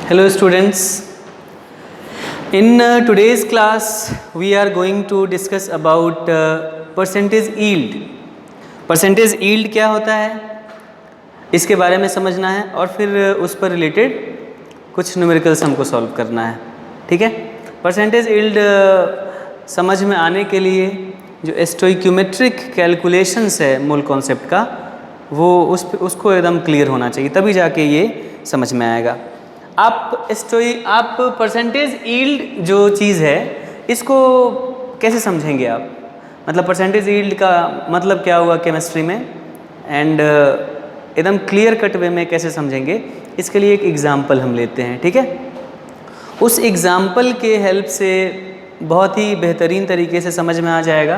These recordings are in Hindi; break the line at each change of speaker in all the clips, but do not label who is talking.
Hello students, in today's class we are going to discuss about percentage yield. Percentage yield क्या होता है इसके बारे में समझना है और फिर उस पर रिलेटेड कुछ न्यूमेरिकल्स हमको सॉल्व करना है. ठीक है. परसेंटेज यील्ड समझ में आने के लिए जो स्टोइक्योमेट्रिक कैलकुलेशंस है मूल कॉन्सेप्ट का वो उसको एकदम क्लियर होना चाहिए, तभी जाके ये समझ में आएगा. आप परसेंटेज यील्ड जो चीज़ है इसको कैसे समझेंगे आप? मतलब परसेंटेज यील्ड का मतलब क्या हुआ केमिस्ट्री में, एंड एकदम क्लियर कट वे में कैसे समझेंगे इसके लिए एक एग्ज़ाम्पल हम लेते हैं. ठीक है. उस एग्ज़ाम्पल के हेल्प से बहुत ही बेहतरीन तरीके से समझ में आ जाएगा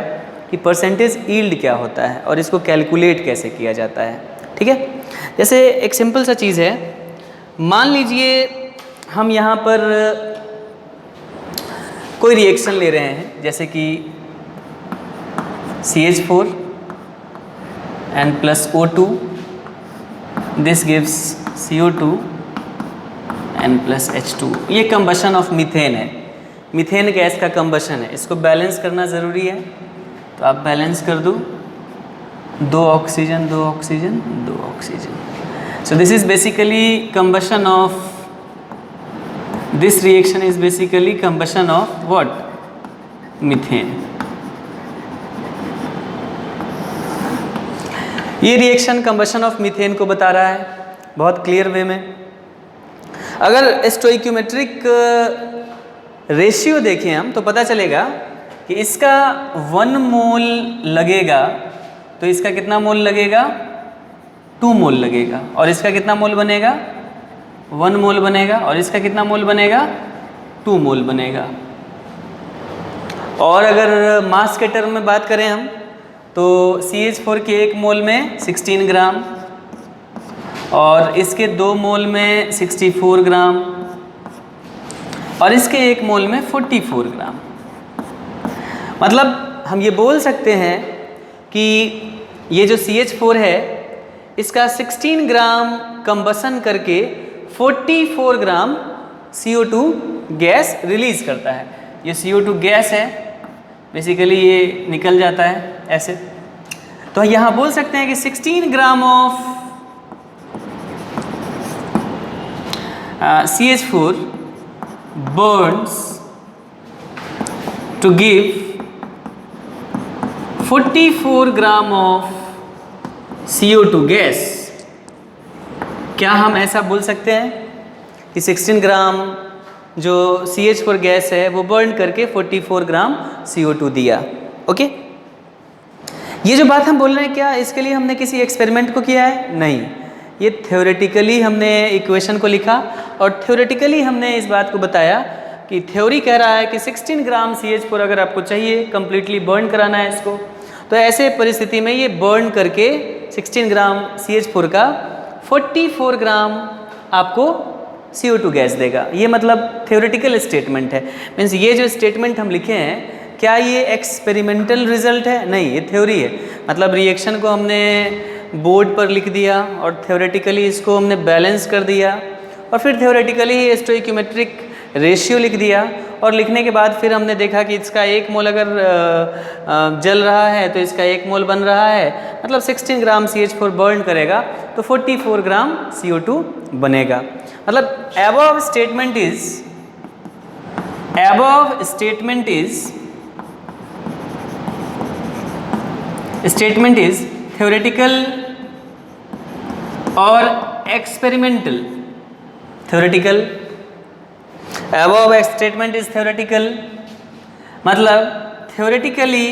कि परसेंटेज यील्ड क्या होता है और इसको कैलकुलेट कैसे किया जाता है. ठीक है. जैसे एक सिंपल सा चीज़ है, मान लीजिए हम यहाँ पर कोई रिएक्शन ले रहे हैं, जैसे कि CH4 and plus O2, this gives CO2 and plus H2. ये कंबशन ऑफ मीथेन है, मीथेन गैस का कंबशन है. इसको बैलेंस करना ज़रूरी है, तो आप बैलेंस कर दो. 2 oxygen 2 oxygen 2 oxygen. So this is basically combustion of, this reaction is basically combustion of what? Methane. ये रिएक्शन कंबशन ऑफ मीथेन को बता रहा है बहुत क्लियर वे में. अगर स्टोइक्योमेट्रिक रेशियो देखें हम तो पता चलेगा कि इसका 1 मोल लगेगा तो इसका कितना मोल लगेगा? 2 मोल लगेगा. और इसका कितना मोल बनेगा? 1 मोल बनेगा. और इसका कितना मोल बनेगा? 2 मोल बनेगा. और अगर मास के टर्म में बात करें हम तो CH4 के 1 मोल में 16 ग्राम और इसके 2 मोल में 64 ग्राम और इसके 1 मोल में 44 ग्राम. मतलब हम ये बोल सकते हैं कि ये जो CH4 है इसका 16 ग्राम कंबसन करके 44 ग्राम CO2 गैस रिलीज करता है. ये CO2 गैस है, बेसिकली ये निकल जाता है ऐसे. तो यहाँ बोल सकते हैं कि 16 gram of CH4 burns to give 44 gram of CO2 gas. क्या हम ऐसा बोल सकते हैं कि 16 ग्राम जो CH4 गैस है वो बर्न करके 44 ग्राम CO2 दिया? ओके. ये जो बात हम बोल रहे हैं क्या इसके लिए हमने किसी एक्सपेरिमेंट को किया है? नहीं. ये थ्योरेटिकली हमने इक्वेशन को लिखा और थ्योरेटिकली हमने इस बात को बताया कि थ्योरी कह रहा है कि 16 ग्राम CH4 अगर आपको चाहिए कंप्लीटली बर्न कराना है इसको, तो ऐसे परिस्थिति में ये बर्न करके 16 ग्राम CH4 का 44 ग्राम आपको CO2 गैस देगा. ये मतलब थ्योरेटिकल स्टेटमेंट है. मीन्स ये जो स्टेटमेंट हम लिखे हैं क्या ये एक्सपेरिमेंटल रिजल्ट है? नहीं, ये थ्योरी है. मतलब रिएक्शन को हमने बोर्ड पर लिख दिया और थ्योरेटिकली इसको हमने बैलेंस कर दिया और फिर थ्योरेटिकली स्टोइक्योमेट्रिक रेशियो लिख दिया और लिखने के बाद फिर हमने देखा कि इसका 1 मोल अगर जल रहा है तो इसका 1 मोल बन रहा है. मतलब 16 ग्राम CH4 बर्न करेगा तो 44 ग्राम CO2 बनेगा. मतलब above statement is theoretical और experimental. theoretical, above statement is theoretical, मतलब theoretically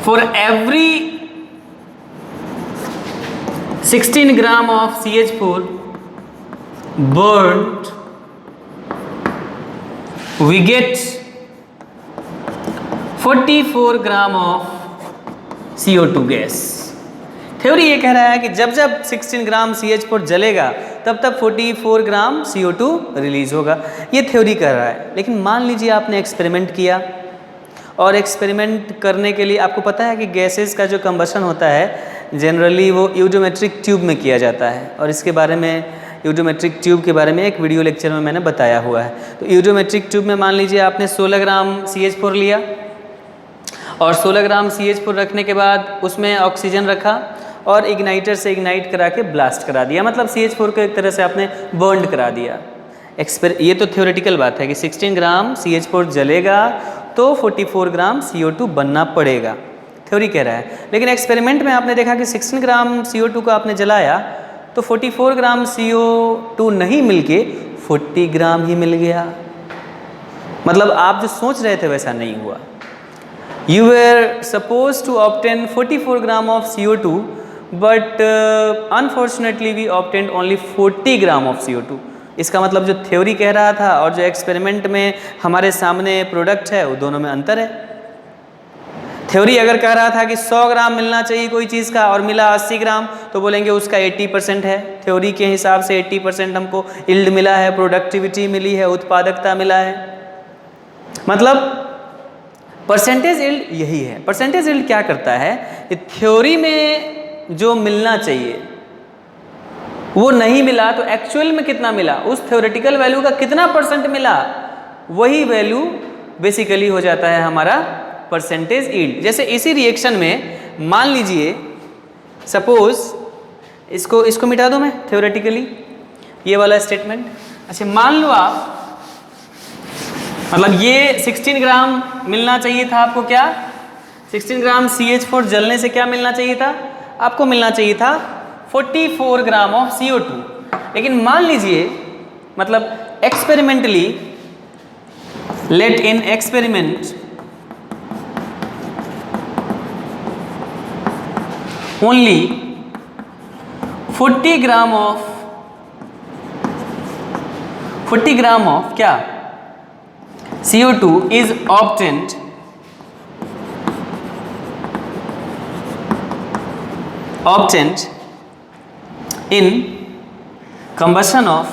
for every 16 gram of CH4 burnt we get 44 gram of CO2 gas. Theory ये कह रहा है कि जब जब 16 ग्राम CH4 जलेगा तब तब 44 ग्राम CO2 रिलीज होगा. ये थ्योरी कह रहा है. लेकिन मान लीजिए आपने एक्सपेरिमेंट किया और एक्सपेरिमेंट करने के लिए आपको पता है कि गैसेस का जो कंबशन होता है जनरली वो यूडोमेट्रिक ट्यूब में किया जाता है, और इसके बारे में यूडोमेट्रिक ट्यूब के बारे में एक वीडियो लेक्चर में मैंने बताया हुआ है। तो यूडोमेट्रिक ट्यूब में मान लीजिए आपने 16 ग्राम CH4 लिया और 16 ग्राम CH4 रखने के बाद उसमें ऑक्सीजन रखा और इग्नाइटर से इग्नाइट करा के ब्लास्ट करा दिया, मतलब CH4 को एक तरह से आपने बर्न करा दिया। ये तो थ्योरेटिकल बात है कि 16 ग्राम CH4 जलेगा तो 44 ग्राम CO2 बनना पड़ेगा, थ्योरी कह रहा है। लेकिन एक्सपेरिमेंट में आपने देखा कि 16 ग्राम CO2 को आपने जलाया तो 44 ग्राम CO2 नहीं मिलके 40 ग्राम ही मिल गया, मतलब आप जो सोच रहे थे वैसा नहीं हुआ। You were supposed to obtain 44 gram of CO2, but unfortunately we obtained only 40 gram of CO2। इसका मतलब जो थ्योरी कह रहा था और जो एक्सपेरिमेंट में हमारे सामने प्रोडक्ट है वो दोनों में अंतर है। थ्योरी अगर कह रहा था कि 100 ग्राम मिलना चाहिए कोई चीज़ का और मिला 80 ग्राम तो बोलेंगे उसका 80% है। थ्योरी के हिसाब से 80% हमको यील्ड मिला है, प्रोडक्टिविटी मिली है, उत्पादकता मिला है, मतलब परसेंटेज यील्ड यही है। परसेंटेज यील्ड क्या करता है कि थ्योरी में जो मिलना चाहिए वो नहीं मिला तो एक्चुअल में कितना मिला, उस थ्योरेटिकल वैल्यू का कितना % मिला, वही वैल्यू बेसिकली हो जाता है हमारा परसेंटेज यील्ड। जैसे इसी रिएक्शन में मान लीजिए सपोज इसको मिटा दूं मैं थ्योरेटिकली, ये वाला स्टेटमेंट। अच्छा मान लो आप, मतलब ये 16 ग्राम मिलना चाहिए था आपको, क्या 16 ग्राम CH4 जलने से क्या मिलना चाहिए था, आपको मिलना चाहिए था 44 ग्राम ऑफ CO2। लेकिन मान लीजिए, मतलब experimentally, let in experiment only 40 gram of क्या CO2 is obtained in combustion of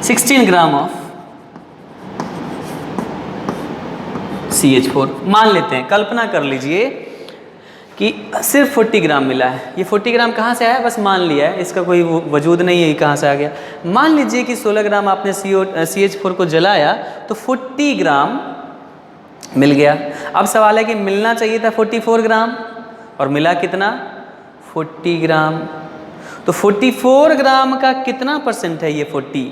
16 gram of CH4। मान लेते हैं, कल्पना कर लीजिए कि सिर्फ 40 ग्राम मिला है। ये 40 ग्राम कहाँ से आया, बस मान लिया है, इसका कोई वजूद नहीं है, ये कहाँ से आ गया। मान लीजिए कि 16 ग्राम आपने CH4 को जलाया तो 40 ग्राम मिल गया। अब सवाल है कि मिलना चाहिए था 44 ग्राम और मिला कितना, 40 ग्राम। तो 44 ग्राम का कितना % है ये 40,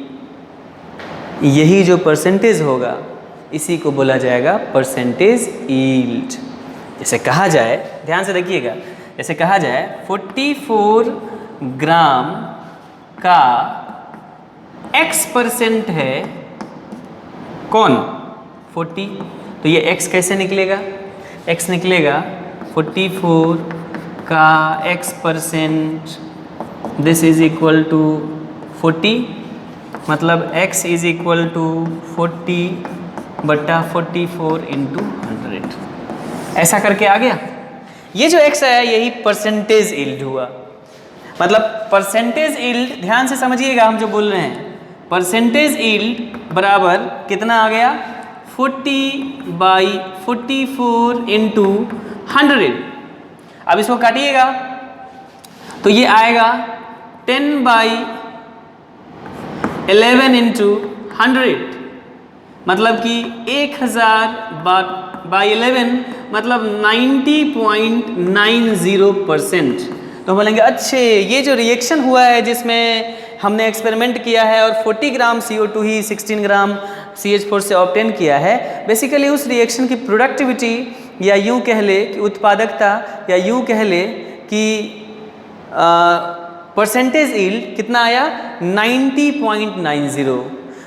यही जो परसेंटेज होगा इसी को बोला जाएगा परसेंटेज यील्ड। जैसे कहा जाए, ध्यान से देखिएगा, जैसे कहा जाए 44 ग्राम का X% है कौन, 40, तो ये X कैसे निकलेगा, X निकलेगा 44 का X%, this is equal to 40, मतलब X is equal to 40/44 into 100। ऐसा करके आ गया। ये जो X आया यही परसेंटेज यील्ड हुआ। मतलब परसेंटेज यील्ड, ध्यान से समझिएगा हम जो बोल रहे हैं, परसेंटेज यील्ड बराबर कितना आ गया, 40/44 इंटू 100। अब इसको काटिएगा तो ये आएगा 10/11 इंटू 100, मतलब कि 1000/11 मतलब 90.90%। तो हम बोलेंगे अच्छे, ये जो रिएक्शन हुआ है जिसमें हमने एक्सपेरिमेंट किया है और 40 ग्राम CO2 ही 16 ग्राम CH4 से ऑब्टेन किया है, बेसिकली उस रिएक्शन की प्रोडक्टिविटी, या यूँ कह ले कि उत्पादकता, या यूँ कह ले कि परसेंटेज यील्ड कितना आया, 90.90।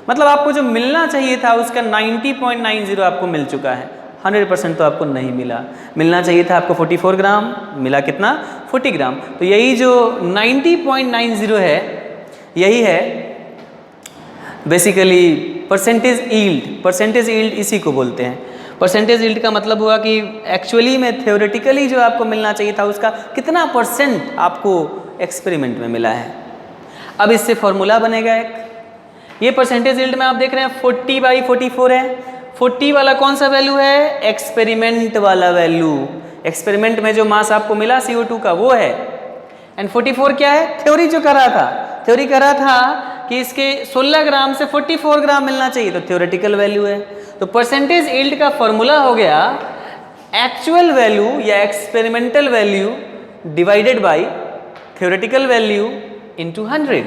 मतलब आपको जो मिलना चाहिए था उसका 90.90 आपको मिल चुका है, 100% तो आपको नहीं मिला। मिलना चाहिए था आपको 44 ग्राम, मिला कितना, 40 ग्राम। तो यही जो 90.90 है, यही है basically percentage yield. Percentage yield इसी को बोलते हैं। परसेंटेज यील्ड का मतलब हुआ कि एक्चुअली में थ्योरेटिकली जो आपको मिलना चाहिए था उसका कितना % आपको एक्सपेरिमेंट में मिला है। अब इससे फॉर्मूला बनेगा एक, ये परसेंटेज यील्ड में आप देख रहे हैं 40/44 है। 40 वाला कौन सा वैल्यू है? एक्सपेरिमेंट वाला वैल्यू। एक्सपेरिमेंट में जो मास आपको मिला CO2 का वो है। एंड 44 क्या है? थ्योरी जो करा था, थ्योरी करा था कि इसके 16 ग्राम से 44 ग्राम मिलना चाहिए, तो थ्योरेटिकल वैल्यू है। तो परसेंटेज यील्ड का फॉर्मूला हो गया एक्चुअल वैल्यू या experimental value divided by theoretical value into 100।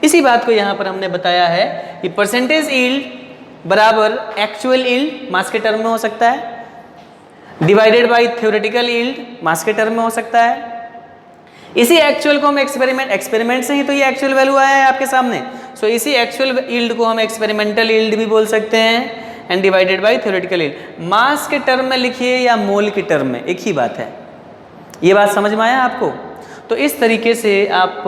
इसी बात को यहाँ पर हमने बताया है कि परसेंटेज यील्ड बराबर एक्चुअल यील्ड मास के टर्म में हो सकता है, divided by theoretical yield mass के टर्म में हो सकता है। इसी एक्चुअल को हम एक्सपेरिमेंट से ही तो ये एक्चुअल वैल्यू आया है आपके सामने। सो इसी एक्चुअल यील्ड को हम एक्सपेरिमेंटल यील्ड भी बोल सकते हैं and divided by theoretical yield. Mass के टर्म में लिखिए या मोल के टर्म में, एक ही बात है। ये बात समझ में आया आपको? तो इस तरीके से आप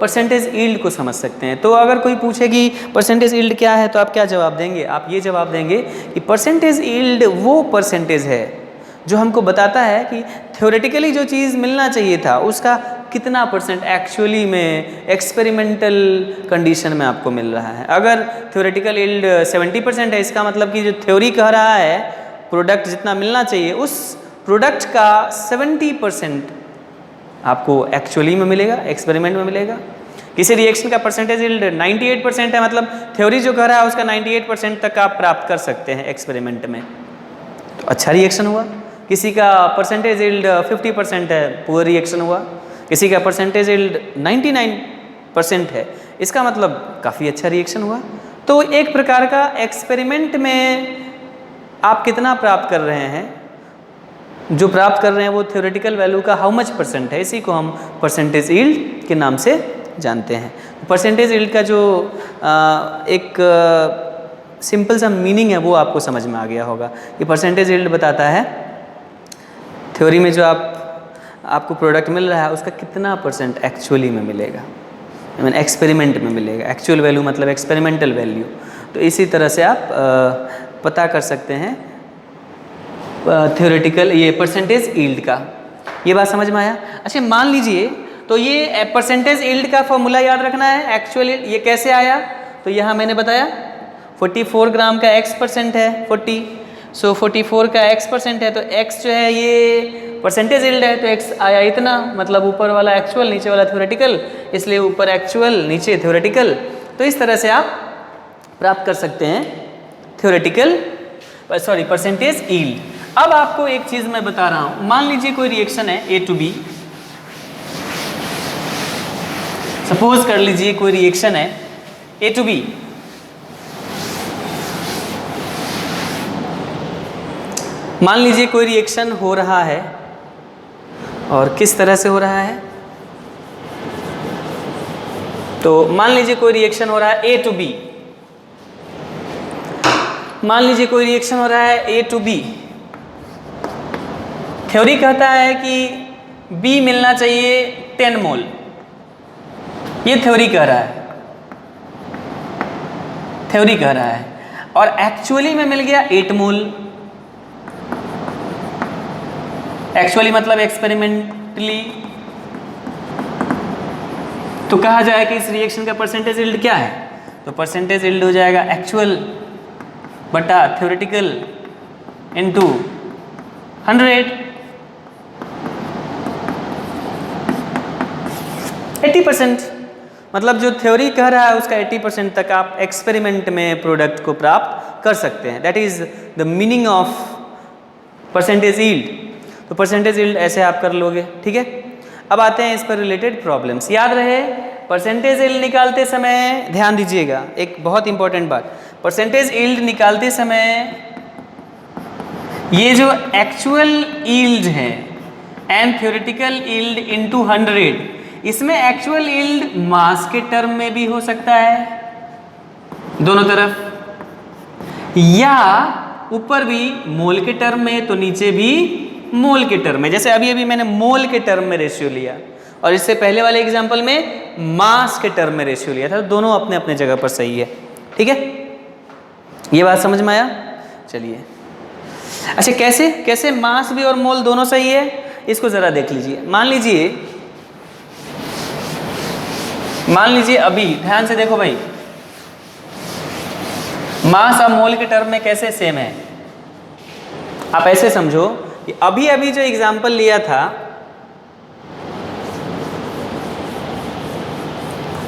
परसेंटेज यील्ड को समझ सकते हैं। तो अगर कोई पूछे कि परसेंटेज यील्ड क्या है, तो आप क्या जवाब देंगे? आप ये जवाब देंगे कि परसेंटेज यील्ड वो परसेंटेज है जो हमको बताता है कि थ्योरेटिकली जो चीज़ मिलना चाहिए था उसका कितना परसेंट एक्चुअली में एक्सपेरिमेंटल कंडीशन में आपको मिल रहा है। अगर थ्योरेटिकल यील्ड 70% है, इसका मतलब कि जो थ्योरी कह रहा है प्रोडक्ट जितना मिलना चाहिए, उस प्रोडक्ट का 70% आपको एक्चुअली में मिलेगा, एक्सपेरिमेंट में मिलेगा। किसी रिएक्शन का परसेंटेज यील्ड 98% है, मतलब थ्योरी जो कह रहा है उसका 98% तक आप प्राप्त कर सकते हैं एक्सपेरिमेंट में, तो अच्छा रिएक्शन हुआ। किसी का परसेंटेज यील्ड 50% है, पुअर रिएक्शन हुआ। किसी का परसेंटेज यील्ड 99% है, इसका मतलब काफ़ी अच्छा रिएक्शन हुआ। तो एक प्रकार का एक्सपेरिमेंट में आप कितना प्राप्त कर रहे हैं, जो प्राप्त कर रहे हैं वो थ्योरेटिकल वैल्यू का हाउ मच परसेंट है, इसी को हम परसेंटेज यील्ड के नाम से जानते हैं। परसेंटेज यील्ड का जो एक सिंपल सा मीनिंग है वो आपको समझ में आ गया होगा कि परसेंटेज यील्ड बताता है थ्योरी में जो आपको प्रोडक्ट मिल रहा है उसका कितना परसेंट एक्चुअली में मिलेगा, आई मीन एक्सपेरिमेंट में मिलेगा। एक्चुअल वैल्यू मतलब एक्सपेरिमेंटल वैल्यू। तो इसी तरह से आप पता कर सकते हैं थ्योरेटिकल ये परसेंटेज यील्ड का। ये बात समझ में आया? अच्छा, मान लीजिए तो ये परसेंटेज यील्ड का फॉर्मूला याद रखना है। एक्चुअल यील्ड ये कैसे आया? तो यहाँ मैंने बताया 44 ग्राम का x% है 40, सो 44 का x% है तो x जो है ये परसेंटेज यील्ड है, तो x आया इतना, मतलब ऊपर वाला एक्चुअल नीचे वाला थ्योरेटिकल, इसलिए ऊपर एक्चुअल नीचे थ्योरेटिकल। तो इस तरह से आप प्राप्त कर सकते हैं परसेंटेज यील्ड। अब आपको एक चीज मैं बता रहा हूं, मान लीजिए कोई रिएक्शन है A to B, सपोज कर लीजिए कोई रिएक्शन है A to B। मान लीजिए कोई रिएक्शन हो रहा है और किस तरह से हो रहा है, तो मान लीजिए कोई रिएक्शन हो रहा है A to B। मान लीजिए कोई रिएक्शन हो रहा है A to B। थ्योरी कहता है कि B मिलना चाहिए 10 मोल, ये थ्योरी कह रहा है, थ्योरी कह रहा है, और एक्चुअली में मिल गया 8 मोल। एक्चुअली मतलब एक्सपेरिमेंटली। तो कहा जाए कि इस रिएक्शन का परसेंटेज यील्ड क्या है, तो परसेंटेज यील्ड हो जाएगा एक्चुअल बटा थ्योरेटिकल इनटू 100। 80%, मतलब जो थ्योरी कह रहा है उसका 80% तक आप एक्सपेरिमेंट में प्रोडक्ट को प्राप्त कर सकते हैं। That is the meaning of percentage yield. तो परसेंटेज यील्ड ऐसे आप कर लोगे, ठीक है। अब आते हैं इस पर रिलेटेड प्रॉब्लम्स। याद रहे परसेंटेज यील्ड निकालते समय ध्यान दीजिएगा एक बहुत इंपॉर्टेंट बात, परसेंटेज यील्ड निकालते समय ये जो एक्चुअल यील्ड है एंड थ्योरेटिकल यील्ड इनटू 100, इसमें एक्चुअल यील्ड मास के टर्म में भी हो सकता है दोनों तरफ, या ऊपर भी मोल के टर्म में तो नीचे भी मोल के टर्म में। जैसे अभी मैंने मोल के टर्म में रेशियो लिया और इससे पहले वाले एग्जांपल में मास के टर्म में रेशियो लिया था, तो दोनों अपने अपने जगह पर सही है, ठीक है। ये बात समझ में आया? चलिए, अच्छा कैसे मास भी और मोल दोनों सही है, इसको जरा देख लीजिए। मान लीजिए अभी ध्यान से देखो भाई, मास अब मोल के टर्म में कैसे सेम है? आप ऐसे समझो कि अभी अभी जो एग्जाम्पल लिया था,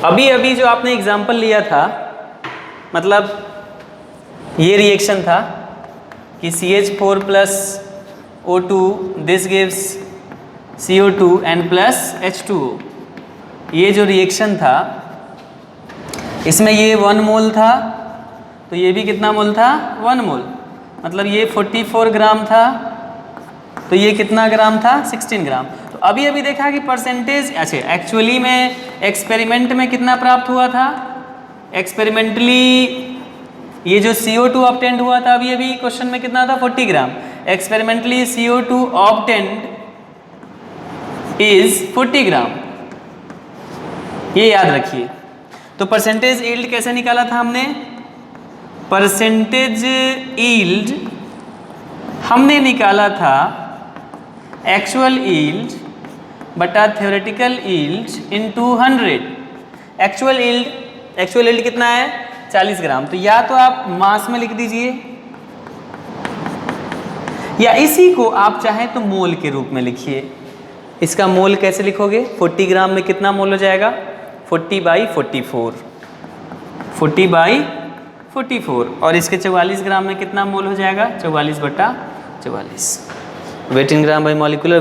अभी अभी जो आपने एग्जाम्पल लिया था, मतलब ये रिएक्शन था कि CH4 plus O2 this gives CO2 and plus H2O। ये जो रिएक्शन था इसमें ये 1 मोल था, तो ये भी कितना मोल था? 1 मोल। मतलब ये 44 ग्राम था, तो ये कितना ग्राम था? 16 ग्राम। तो अभी अभी देखा कि परसेंटेज, अच्छा एक्चुअली में एक्सपेरिमेंट में कितना प्राप्त हुआ था? एक्सपेरिमेंटली ये जो CO2 ऑब्टेंड हुआ था अभी अभी क्वेश्चन में कितना था? 40 ग्राम। एक्सपेरिमेंटली CO2 ऑब्टेंड इज 40 ग्राम, ये याद रखिए। तो परसेंटेज यील्ड कैसे निकाला था हमने? परसेंटेज यील्ड हमने निकाला था एक्चुअल यील्ड बटा theoretical yield into 100। Actual yield कितना है? 40 ग्राम। तो या तो आप मास में लिख दीजिए, या इसी को आप चाहें तो मोल के रूप में लिखिए। इसका मोल कैसे लिखोगे? 40 ग्राम में कितना मोल हो जाएगा? 40/44, 40/44। और इसके 44 ग्राम में कितना मोल हो जाएगा? 44/44। Weight in gram by molecular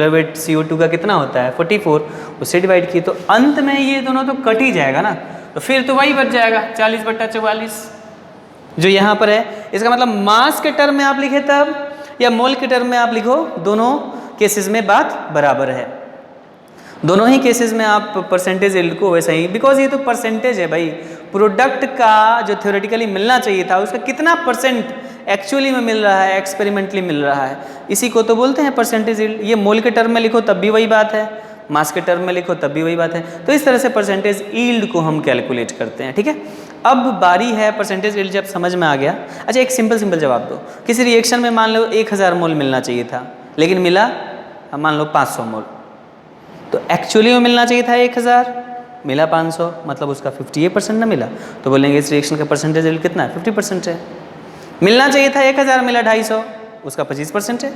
weight CO2 का कितना होता है? 44, उससे डिवाइड किए तो अंत में ये दोनों तो कट ही जाएगा ना, तो फिर तो वही बच जाएगा 40/44 जो यहाँ पर है। इसका मतलब मास के टर्म में आप लिखे तब या मोल के टर्म में आप लिखो, दोनों केसेस में बात बराबर है। दोनों ही केसेस में आप परसेंटेज यील्ड को वैसा ही, बिकॉज ये तो परसेंटेज है भाई, प्रोडक्ट का जो थ्योरेटिकली मिलना चाहिए था उसका कितना परसेंट एक्चुअली में मिल रहा है, एक्सपेरिमेंटली मिल रहा है, इसी को तो बोलते हैं परसेंटेज यील्ड। ये मोल के टर्म में लिखो तब भी वही बात है, मास के टर्म में लिखो तब भी वही बात है। तो इस तरह से परसेंटेज यील्ड को हम कैलकुलेट करते हैं, ठीक है। अब बारी है परसेंटेज यील्ड, जब समझ में आ गया। अच्छा एक सिंपल जवाब दो, किसी रिएक्शन में मान लो 1000 मोल मिलना चाहिए था लेकिन मिला मान लो 500 मोल, तो एक्चुअली में मिलना चाहिए था 1000, मिला 500, मतलब उसका 58% ना मिला, तो बोलेंगे इस रिएक्शन का परसेंटेज यील्ड कितना है? 50% है। मिलना चाहिए था 1000, मिला 250, उसका 25% है।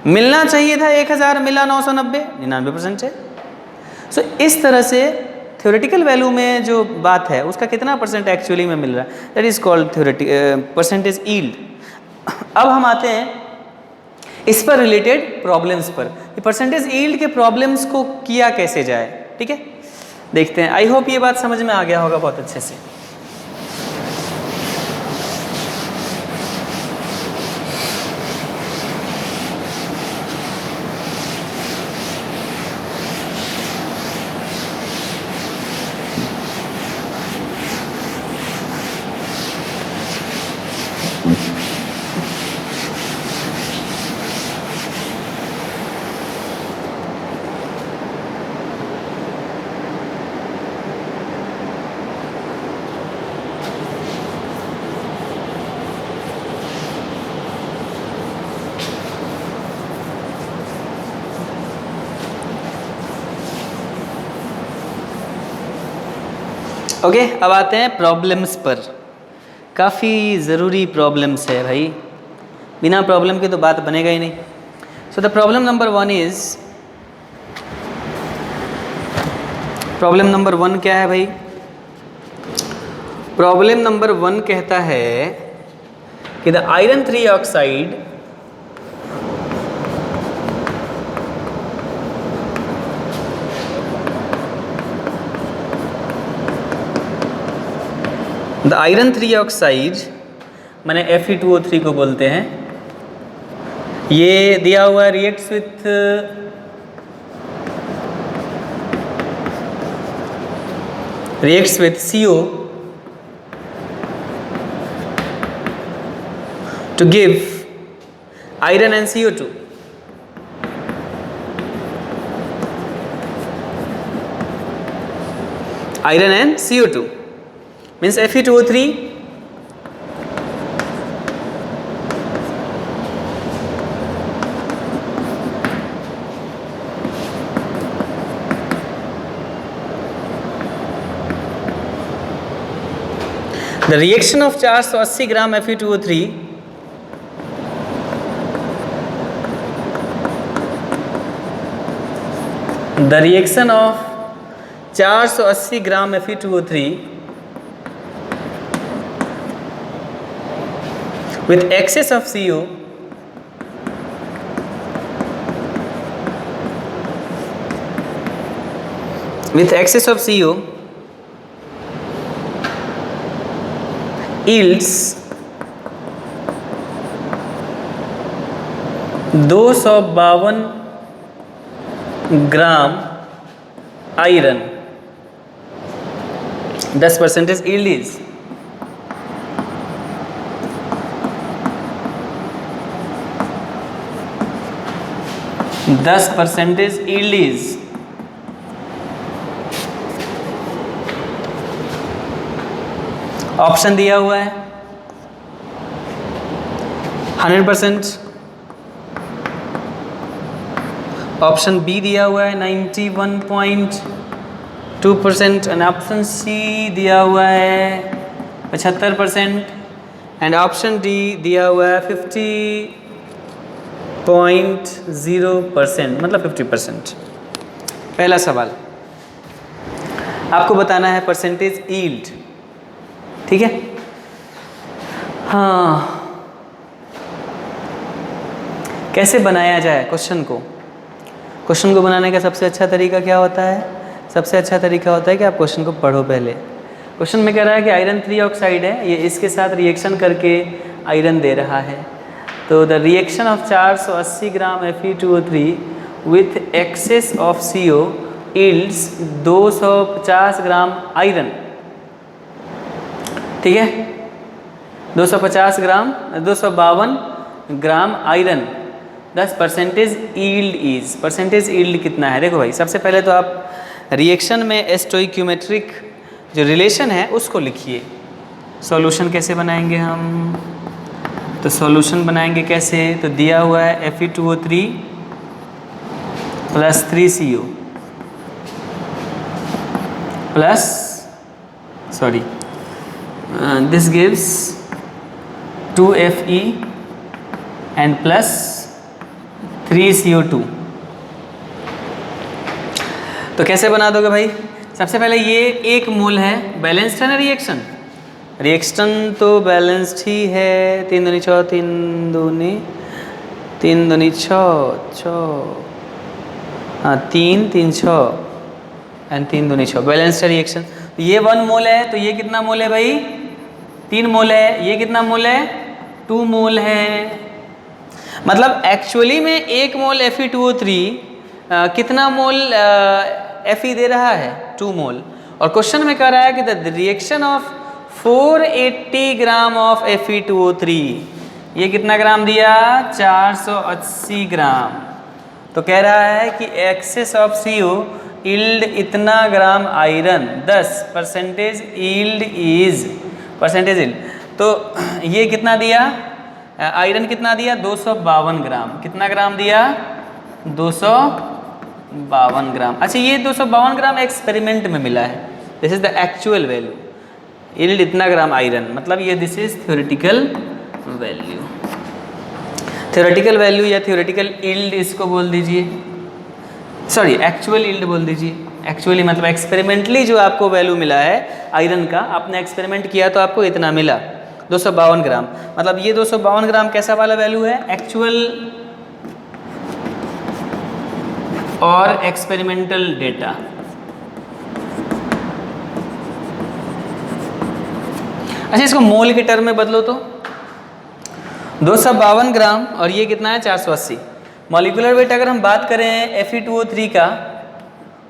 मिलना चाहिए था 1000, मिला 990, 99% है। सो इस तरह से थ्योरेटिकल वैल्यू में जो बात है उसका कितना परसेंट एक्चुअली में मिल रहा है, that is called percentage yield. अब हम आते हैं इस पर रिलेटेड प्रॉब्लम्स पर, परसेंटेज यील्ड के प्रॉब्लम्स को किया कैसे जाए, ठीक है, देखते हैं। आई होप ये बात समझ में आ गया होगा बहुत अच्छे से। ओके, अब आते हैं प्रॉब्लम्स पर। काफ़ी ज़रूरी प्रॉब्लम्स है भाई, बिना प्रॉब्लम के तो बात बनेगा ही नहीं। So the problem number 1 is, problem number 1 क्या है भाई? प्रॉब्लम नंबर 1 कहता है कि the iron 3 oxide the iron 3 oxide मैंने Fe2O3 को बोलते हैं, ये दिया हुआ reacts with CO to give iron and CO2. Iron and CO2 means Fe2O3 the reaction of 480 gram Fe2O3 the reaction of 480 gram Fe2O3 with excess of CO yields 252 gram iron. 10% yield is 10% yield is option दिया हुआ है 100%, ऑप्शन बी दिया हुआ है 91.2% एंड ऑप्शन सी दिया हुआ है 75% एंड ऑप्शन डी दिया हुआ है 50.0%, मतलब 50%. पहला सवाल आपको बताना है परसेंटेज यील्ड. ठीक है. हाँ, कैसे बनाया जाए क्वेश्चन को बनाने का सबसे अच्छा तरीका क्या होता है? सबसे अच्छा तरीका होता है कि आप क्वेश्चन को पढ़ो पहले. क्वेश्चन में कह रहा है कि आयरन 3 ऑक्साइड है, ये इसके साथ रिएक्शन करके आयरन दे रहा है. तो the reaction of 480 gram Fe2O3 with excess of CO yields 250 gram iron. ठीक है, 252 gram iron. 10% yield is. Percentage yield कितना है? देखो भाई, सबसे पहले तो आप रिएक्शन में स्टोइक्योमेट्रिक जो रिलेशन है उसको लिखिए. सॉल्यूशन कैसे बनाएंगे हम? तो सॉल्यूशन बनाएंगे कैसे? तो दिया हुआ है Fe2O3 plus 3CO plus this gives 2Fe and plus 3CO2. तो कैसे बना दोगे भाई? सबसे पहले ये 1 मोल है, बैलेंस्ड है ना रिएक्शन. रिएक्शन तो बैलेंस्ड ही है. 3 दूनी 6 हाँ 3 3 6 एंड 3 दूनी 6 बैलेंस्ड है रिएक्शन. तो ये 1 मोल है. तो ये कितना मोल है भाई? 3 मोल है. ये कितना मोल है? 2 मोल है. मतलब एक्चुअली में 1 मोल Fe2O3 कितना मोल Fe दे रहा है? 2 मोल. और क्वेश्चन में कह रहा है कि the reaction of 480 gram of Fe2O3, ये कितना ग्राम दिया? 480 ग्राम. तो कह रहा है कि एक्सेस ऑफ CO यील्ड इतना gram iron. 10% yield is percentage yield. तो ये कितना दिया? आयरन कितना दिया? 252 ग्राम. कितना ग्राम दिया? 252 ग्राम. अच्छा, ये 252 ग्राम एक्सपेरिमेंट में मिला है. This is the actual value. Yield इतना ग्राम आयरन, मतलब ये this is theoretical value. Theoretical value या थ्योरेटिकल यील्ड इसको बोल दीजिए. सॉरी, एक्चुअल यील्ड बोल दीजिए. एक्चुअली मतलब एक्सपेरिमेंटली जो आपको वैल्यू मिला है आयरन का, आपने एक्सपेरिमेंट किया तो आपको इतना मिला 252 ग्राम. मतलब ये 252 ग्राम कैसा वाला वैल्यू है? एक्चुअल और एक्सपेरिमेंटल डेटा. अच्छा, इसको मोल के टर्म में बदलो तो 252 ग्राम और ये कितना है? 480. मॉलिक्यूलर वेट अगर हम बात करें Fe2O3 का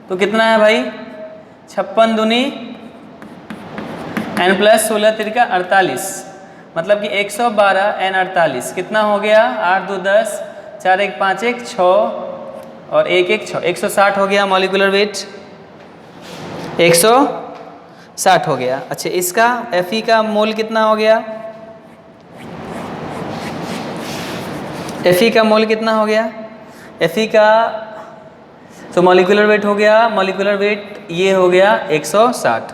तो कितना है भाई? 56 दूनी n प्लस 16 तिरका 48, मतलब कि 112 n 48 कितना हो गया? 8 2 10 4 1 5 1 6 और 1 1 6, 160 हो गया मॉलिक्यूलर वेट. 160 हो गया. अच्छा, इसका Fe का मोल कितना हो गया? Fe का मोल कितना हो गया? Fe का तो मॉलिक्यूलर वेट हो गया, मॉलिक्यूलर वेट ये हो गया 160.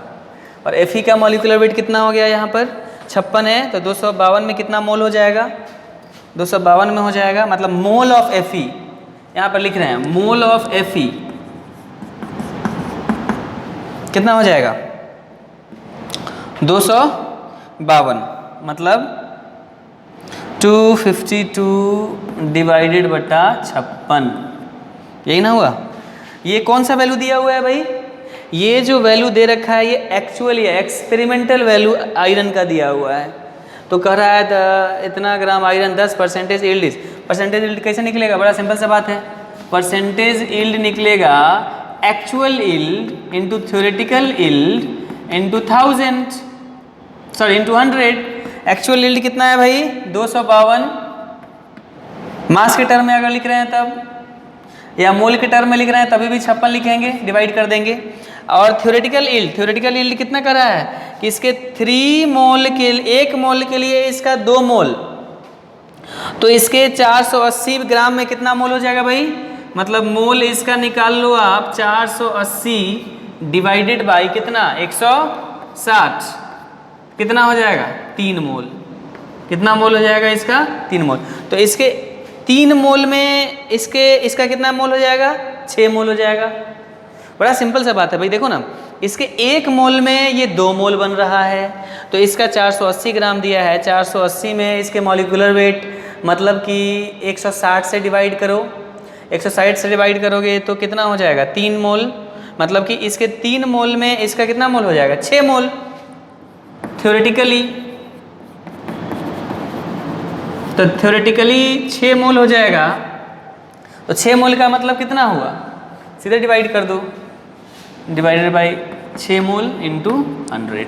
और Fe का मॉलिक्यूलर वेट कितना हो गया यहाँ पर 56 है, तो 252 में कितना मोल हो जाएगा, 252 में हो जाएगा, मतलब मोल ऑफ Fe, यहाँ पर लिख रहे हैं मोल ऑफ Fe कितना हो जाएगा 252, मतलब 252 डिवाइडेड बटा 56, यही ना हुआ। ये कौन सा वैल्यू दिया हुआ है भाई, ये जो वैल्यू दे रखा है ये एक्चुअली एक्सपेरिमेंटल वैल्यू आयरन का दिया हुआ है। तो कह रहा है इतना gram iron 10% yield is, percentage yield कैसे निकलेगा, बड़ा सिंपल सा बात है, परसेंटेज यील्ड निकलेगा actual yield into theoretical yield into 100। Actual yield कितना है भाई 252, मास के टर्म में अगर लिख रहे हैं तब, या मोल के टर्म में लिख रहे हैं तभी भी 56 लिखेंगे, डिवाइड कर देंगे। और थ्योरेटिकल यील्ड कितना कर रहा है कि इसके 1 मोल के लिए इसका 2 मोल, तो इसके 480 ग्राम में कितना मोल हो जाएगा भाई, मतलब मोल इसका निकाल लो आप 480 डिवाइडेड बाई कितना 160, कितना हो जाएगा 3 मोल, कितना मोल हो जाएगा इसका 3 मोल। तो इसके 3 मोल में इसका कितना मोल हो जाएगा 6 मोल हो जाएगा। बड़ा सिंपल सा बात है भाई, देखो ना, इसके 1 मोल में ये 2 मोल बन रहा है, तो इसका 480 ग्राम दिया है, 480 में इसके मॉलिक्यूलर वेट मतलब कि 160 से डिवाइड करो, 160 से डिवाइड करोगे तो कितना हो जाएगा 3 मोल, मतलब कि इसके 3 मोल में इसका कितना मोल हो जाएगा 6 मोल थ्योरेटिकली। तो थ्योरेटिकली 6 मोल हो जाएगा, तो 6 मोल का मतलब कितना हुआ, सीधे डिवाइड कर दो, डिवाइडेड बाई 6 मोल इंटू 100,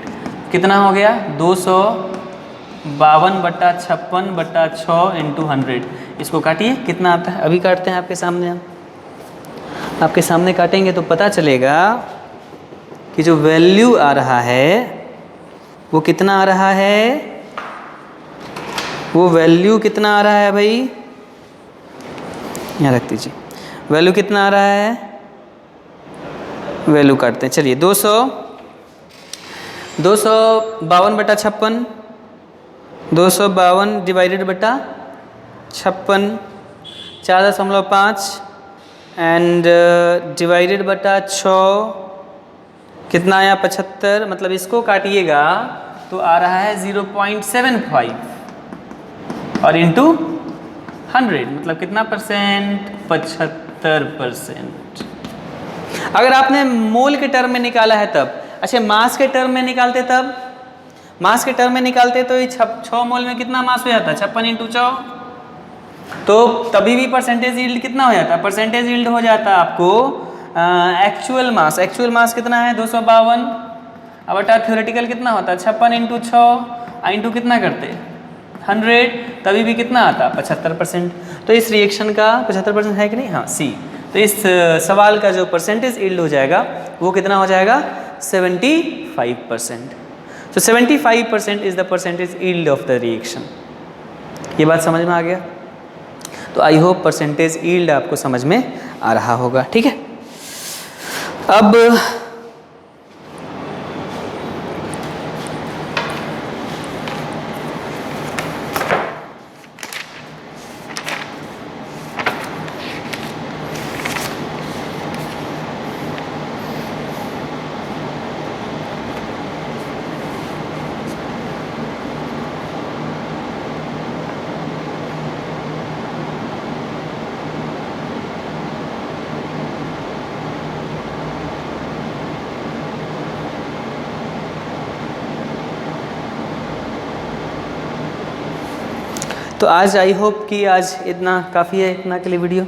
कितना हो गया 252/56/6 इंटू 100। इसको काटिए कितना आता है, अभी काटते हैं आपके सामने, हम आपके सामने काटेंगे तो पता चलेगा कि जो वैल्यू आ रहा है वो कितना आ रहा है, वो वैल्यू कितना आ रहा है भाई, यहाँ रख दीजिए, वैल्यू कितना आ रहा है, वैल्यू काटते हैं, चलिए 252/56, 252 डिवाइडेड बटा 56, 4.5 एंड डिवाइडेड बटा 6, कितना आया 75, मतलब इसको काटिएगा तो आ रहा है 0.75 और इंटू 100 मतलब कितना परसेंट 75%। अगर आपने मोल के टर्म में निकाला है तब, अच्छा मास के टर्म में निकालते तब, मास के टर्म में निकालते तो ये 6 मोल में कितना मास हो जाता, 56 इंटू 6, तो तभी भी परसेंटेज यील्ड कितना हो जाता, परसेंटेज यील्ड हो जाता आपको एक्चुअल मास, एक्चुअल मास कितना है 252, अब बटा थ्योरेटिकल कितना होता है 56 इंटू 6 इंटू कितना करते 100, तभी भी कितना आता 75%। तो इस रिएक्शन का 75% है कि नहीं, हाँ सी। तो इस सवाल का जो परसेंटेज यील्ड हो जाएगा वो कितना हो जाएगा 75%। तो 75% is the percentage yield of the reaction. ये बात समझ में आ गया, तो आई होप परसेंटेज यील्ड आपको समझ में आ रहा होगा, ठीक है। अब तो आज आई होप कि आज इतना काफ़ी है, इतना के लिए वीडियो।